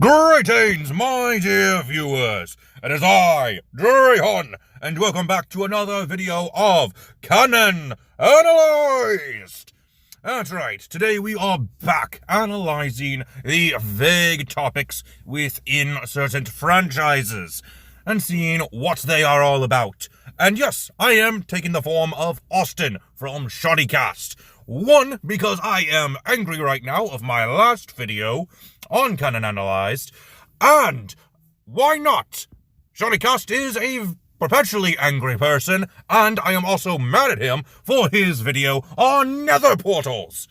Greetings, my dear viewers. It is I, Drehon, and welcome back to another video of Canon ANALYZED. That's right, today we are back analyzing the vague topics within certain franchises and seeing what they are all about. And yes, I am taking the form of Austin from Shoddycast. One, because I am angry right now of my last video on Canon ANALYZED, and why not? Shoddycast is a perpetually angry person, and I am also mad at him for his video on nether portals.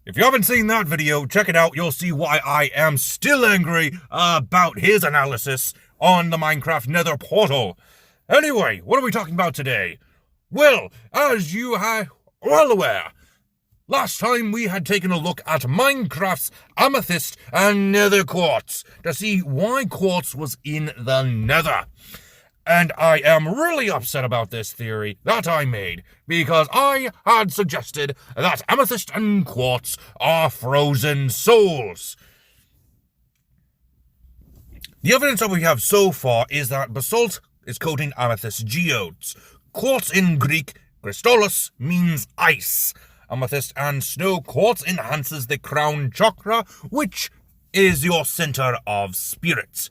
If you haven't seen that video, check it out. You'll see why I am still angry about his analysis on the Minecraft nether portal. Anyway, what are we talking about today? Well, as you are well aware, last time we had taken a look at Minecraft's Amethyst and nether quartz to see why quartz was in the nether. And I am really upset about this theory that I made, because I had suggested that amethyst and quartz are frozen souls. The evidence that we have so far is that basalt is coating amethyst geodes. Quartz in Greek, Kristolus, means ice. Amethyst and snow quartz enhances the crown chakra, which is your center of spirit.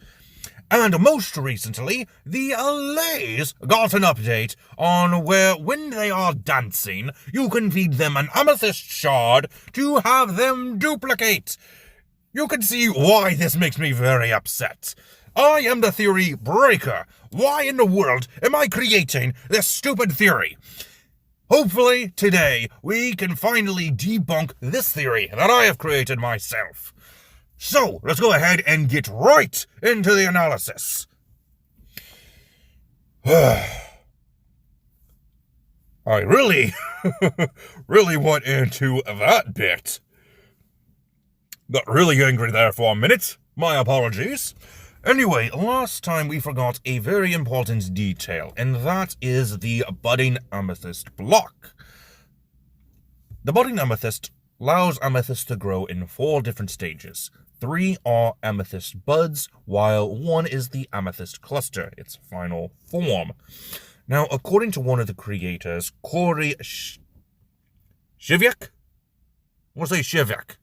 And most recently, the Allays got an update on where when they are dancing, you can feed them an amethyst shard to have them duplicate. You can see why this makes me very upset. I am the theory breaker. Why in the world am I creating this stupid theory? Hopefully, today, we can finally debunk this theory that I have created myself. So, let's go ahead and get right into the analysis. I really went into that bit. Got really angry there for a minute. My apologies. Anyway, last time we forgot a very important detail, and that is the budding amethyst block. The budding amethyst allows amethyst to grow in 4 different stages. 3 are amethyst buds, while 1 is the amethyst cluster, its final form. Now, according to one of the creators, Corey Shivyak? I want to say Shivyak.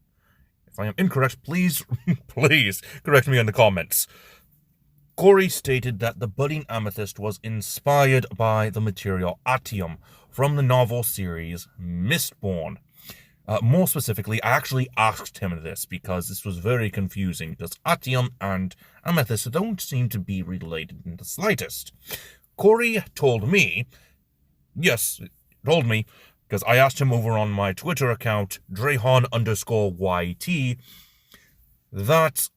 If I am incorrect, please correct me in the comments. Corey stated that the budding amethyst was inspired by the material atium from the novel series Mistborn. More specifically, I actually asked him this because this was very confusing, because atium and amethyst don't seem to be related in the slightest. Corey told me, because I asked him over on my Twitter account, Drehon_YT, that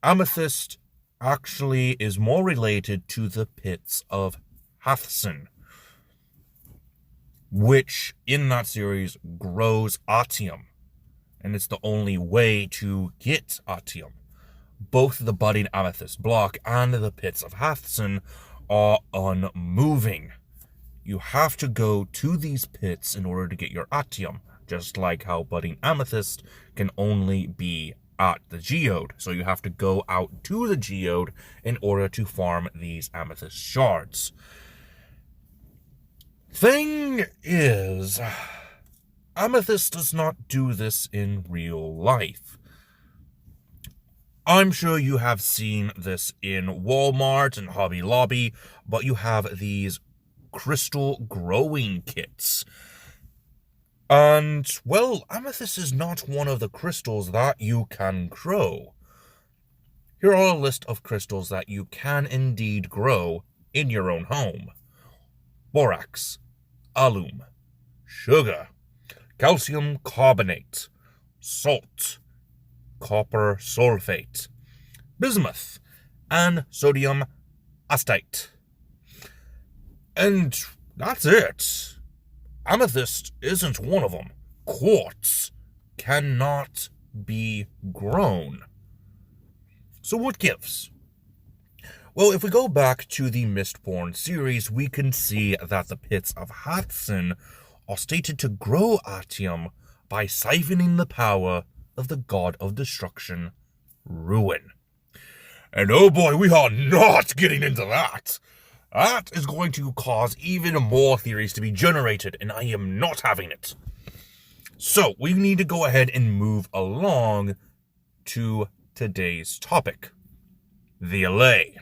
amethyst actually is more related to the pits of Hathsin, which in that series grows atium, and it's the only way to get atium. Both the budding amethyst block and the pits of Hathsin are unmoving. You have to go to these pits in order to get your atium, just like how budding amethyst can only be at the geode. So you have to go out to the geode in order to farm these amethyst shards. Thing is, amethyst does not do this in real life. I'm sure you have seen this in Walmart and Hobby Lobby, but you have these crystal growing kits. And, well, amethyst is not one of the crystals that you can grow. Here are a list of crystals that you can indeed grow in your own home. Borax, alum, sugar, calcium carbonate, salt, copper sulfate, bismuth, and sodium acetate. And that's it. Amethyst isn't one of them. Quartz cannot be grown. So what gives? Well, if we go back to the Mistborn series, we can see that the pits of Hathsin are stated to grow atium by siphoning the power of the god of destruction, Ruin. And oh boy, we are not getting into that. That is going to cause even more theories to be generated, and I am not having it. So, we need to go ahead and move along to today's topic. The Allay.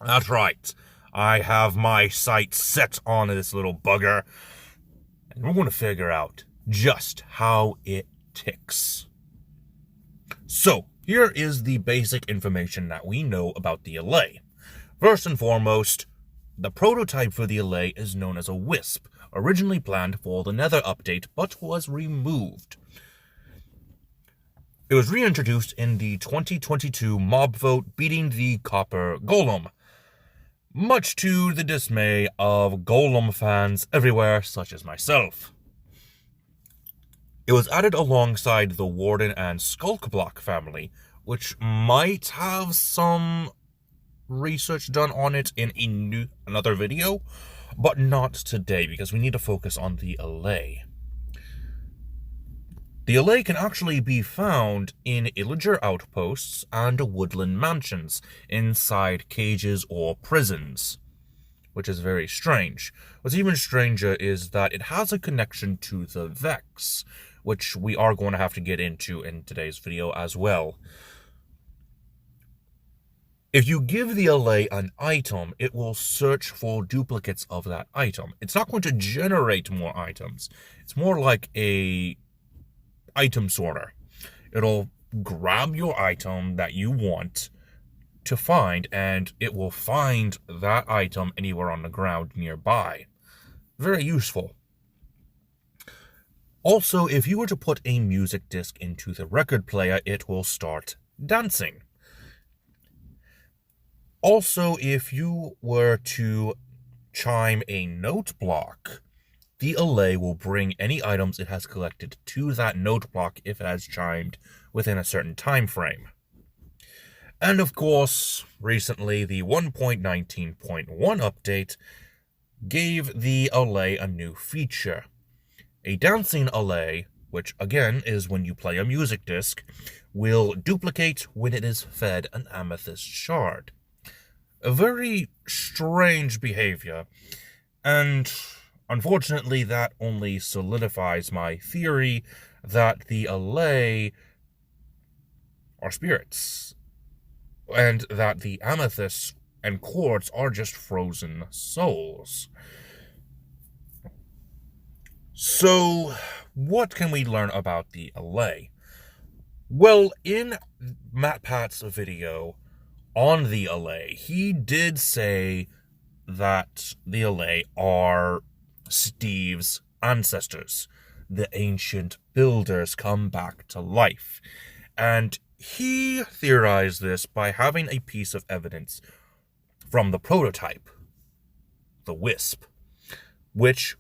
That's right. I have my sights set on this little bugger, and we're going to figure out just how it ticks. So, here is the basic information that we know about the Allay. First and foremost, the prototype for the Allay is known as a Wisp, originally planned for the Nether update, but was removed. It was reintroduced in the 2022 mob vote, beating the Copper Golem, much to the dismay of Golem fans everywhere, such as myself. It was added alongside the Warden and Skulkblock family, which might have some research done on it in another video, but not today, because we need to focus on the Allay. The Allay can actually be found in illager outposts and woodland mansions, inside cages or prisons, which is very strange. What's even stranger is that it has a connection to the Vex, which we are going to have to get into in today's video as well. If you give the Allay an item, it will search for duplicates of that item. It's not going to generate more items. It's more like a item sorter. It'll grab your item that you want to find, and it will find that item anywhere on the ground nearby. Very useful. Also, if you were to put a music disc into the record player, it will start dancing. Also, if you were to chime a note block, the Allay will bring any items it has collected to that note block if it has chimed within a certain time frame. And of course, recently the 1.19.1 update gave the Allay a new feature. A dancing Allay, which again is when you play a music disc, will duplicate when it is fed an Amethyst shard. A very strange behavior, and unfortunately that only solidifies my theory that the Allay are spirits, and that the Amethyst and Quartz are just frozen souls. So, what can we learn about the Allay? Well, in MatPat's video on the Allay, he did say that the Allay are Steve's ancestors. The ancient builders come back to life. And he theorized this by having a piece of evidence from the prototype, the Wisp, which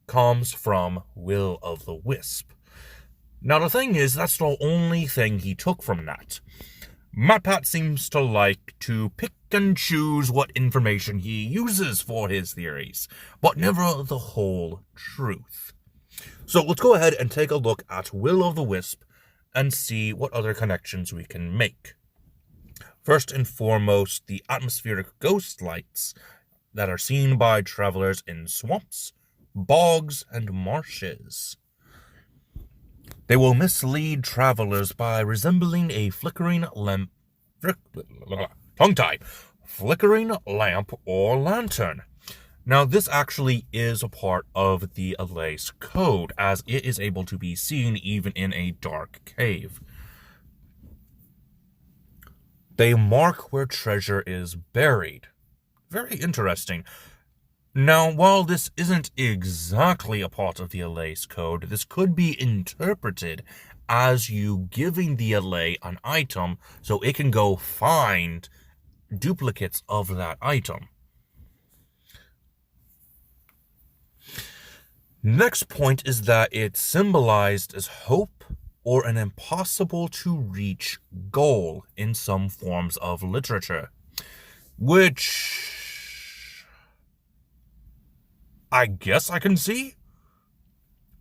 comes from Will of the Wisp. Now the thing is, that's the only thing he took from that. MatPat seems to like to pick and choose what information he uses for his theories, but never the whole truth. So let's go ahead and take a look at Will of the Wisp and see what other connections we can make. First and foremost, the atmospheric ghost lights that are seen by travelers in swamps, bogs, and marshes. They will mislead travelers by resembling a flickering lamp or lantern. Now, this actually is a part of the Allay's code, as it is able to be seen even in a dark cave. They mark where treasure is buried. Very interesting. Now, while this isn't exactly a part of the Allay's code, this could be interpreted as you giving the Allay an item so it can go find duplicates of that item. Next point is that it's symbolized as hope or an impossible to reach goal in some forms of literature, which I guess I can see.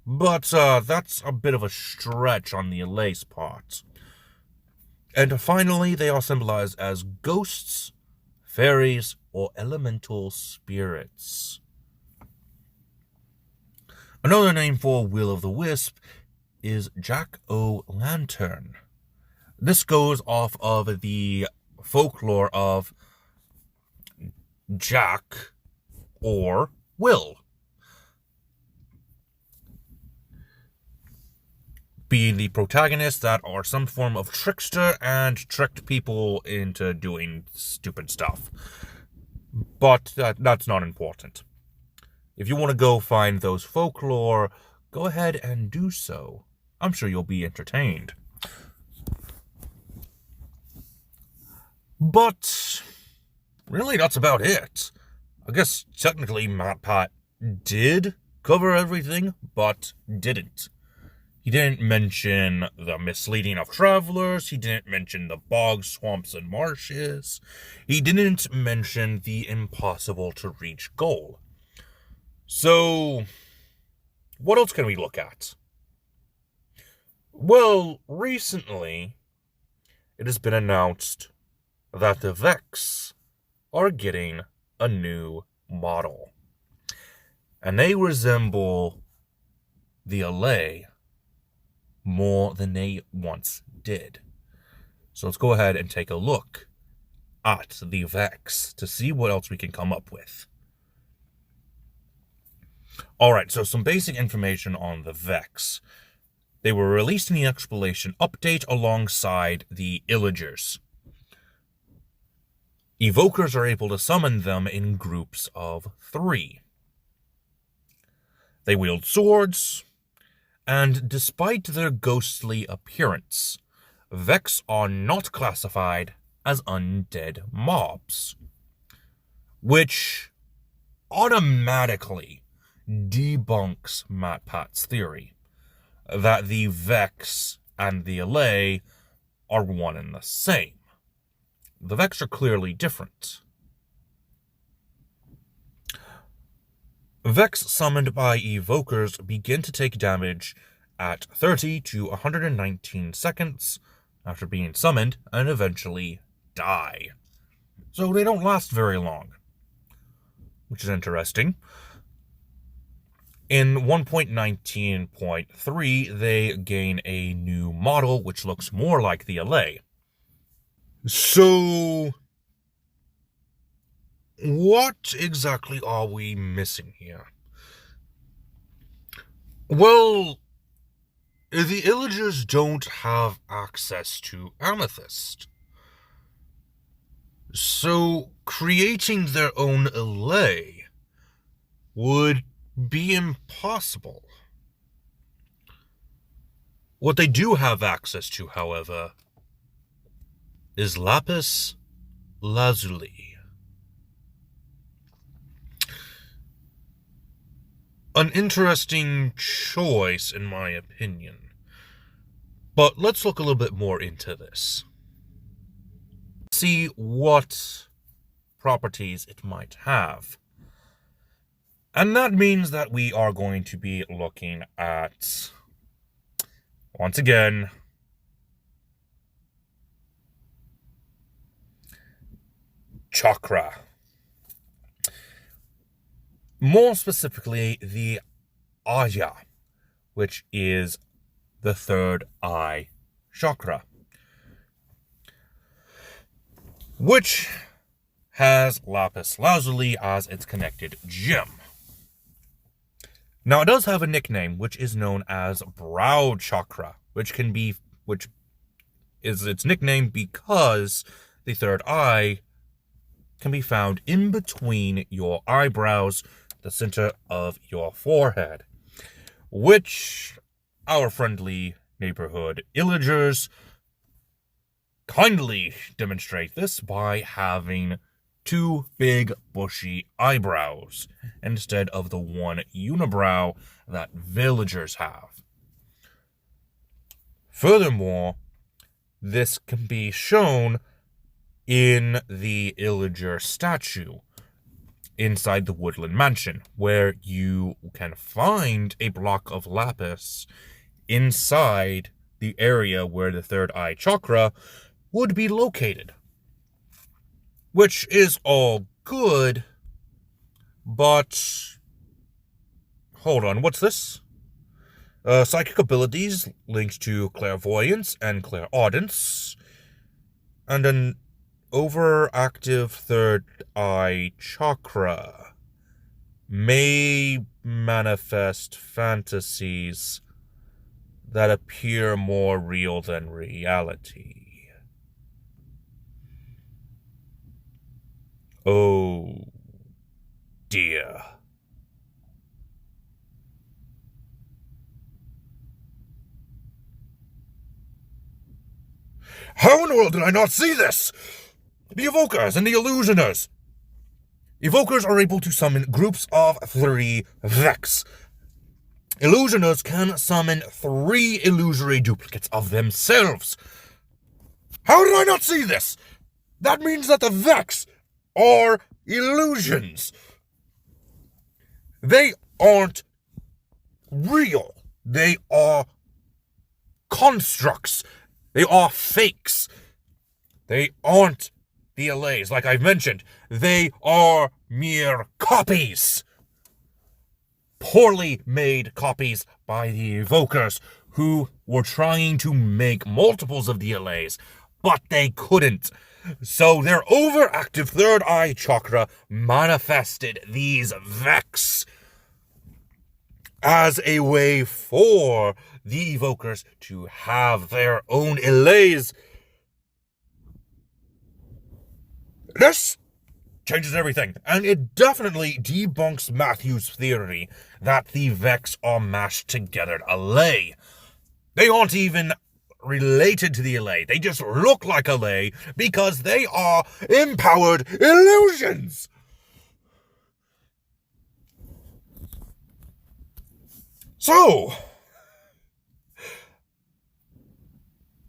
But that's a bit of a stretch on the Allay's part. And finally, they are symbolized as ghosts, fairies, or elemental spirits. Another name for Will-o'-the-Wisp is Jack-o'-lantern. This goes off of the folklore of Jack or Will, being the protagonists that are some form of trickster and tricked people into doing stupid stuff. But that's not important. If you want to go find those folklore, go ahead and do so. I'm sure you'll be entertained. But really, that's about it. I guess technically MatPat did cover everything, but didn't. He didn't mention the misleading of travelers. He didn't mention the bogs, swamps, and marshes. He didn't mention the impossible-to-reach goal. So, what else can we look at? Well, recently, it has been announced that the Vex are getting a new model. And they resemble the Allay more than they once did. So let's go ahead and take a look at the Vex to see what else we can come up with. Alright, so some basic information on the Vex. They were released in the Exploration Update alongside the Illagers. Evokers are able to summon them in groups of 3. They wield swords, and despite their ghostly appearance, Vex are not classified as undead mobs, which automatically debunks MatPat's theory that the Vex and the Allay are one and the same. The Vex are clearly different. Vex summoned by evokers begin to take damage at 30 to 119 seconds after being summoned and eventually die. So they don't last very long, which is interesting. In 1.19.3, they gain a new model which looks more like the Allay. So, what exactly are we missing here? Well, the Illagers don't have access to Amethyst. So, creating their own Allay would be impossible. What they do have access to, however, is lapis lazuli. An interesting choice, in my opinion. But let's look a little bit more into this. See what properties it might have. And that means that we are going to be looking at, once again, Chakra. More specifically, the Aya, which is the third eye chakra, which has lapis lazuli as its connected gem. Now, it does have a nickname, which is known as Brow Chakra, which is its nickname because the third eye can be found in between your eyebrows, the center of your forehead, which our friendly neighborhood Illagers kindly demonstrate this by having 2 big bushy eyebrows instead of the one unibrow that villagers have. Furthermore, this can be shown in the Illager statue. inside the Woodland Mansion, where you can find a block of lapis inside the area where the third eye chakra would be located. Which is all good, but hold on, what's this? Psychic abilities linked to clairvoyance and clairaudience, and an overactive third eye chakra may manifest fantasies that appear more real than reality. Oh dear. How in the world did I not see this? The evokers and the illusioners. Evokers are able to summon groups of 3 Vex. Illusioners can summon 3 illusory duplicates of themselves. How did I not see this? That means that the Vex are illusions. They aren't real. They are constructs. They are fakes. They aren't the Allays, like I've mentioned. They are mere copies. Poorly made copies by the evokers, who were trying to make multiples of the Allays, but they couldn't. So their overactive third eye chakra manifested these Vex as a way for the evokers to have their own Allays. This changes everything, and it definitely debunks Matthew's theory that the Vex are mashed together Allay. They aren't even related to the Allay. They just look like Allay because they are empowered illusions. So,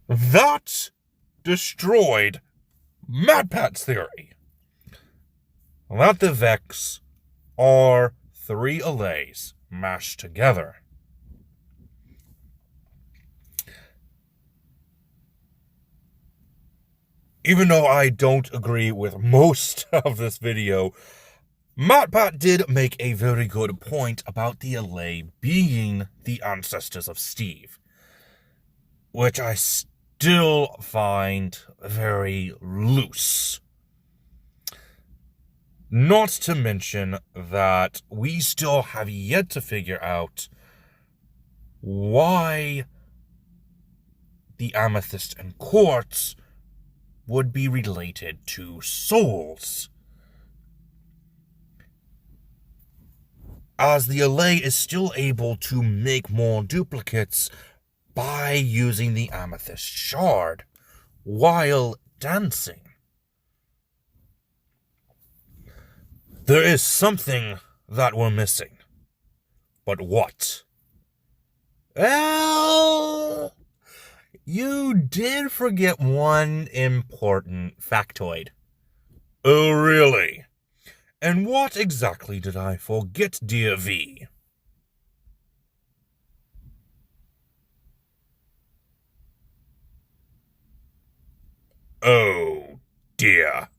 that destroyed MatPat's theory that the Vex are 3 Allays mashed together. Even though I don't agree with most of this video, MatPat did make a very good point about the Allay being the ancestors of Steve, which I still find very loose. Not to mention that we still have yet to figure out why the Amethyst and Quartz would be related to souls, as the Allay is still able to make more duplicates by using the Amethyst shard while dancing. There is something that we're missing. But what? Well, you did forget one important factoid. Oh, really? And what exactly did I forget, dear V? Oh, dear.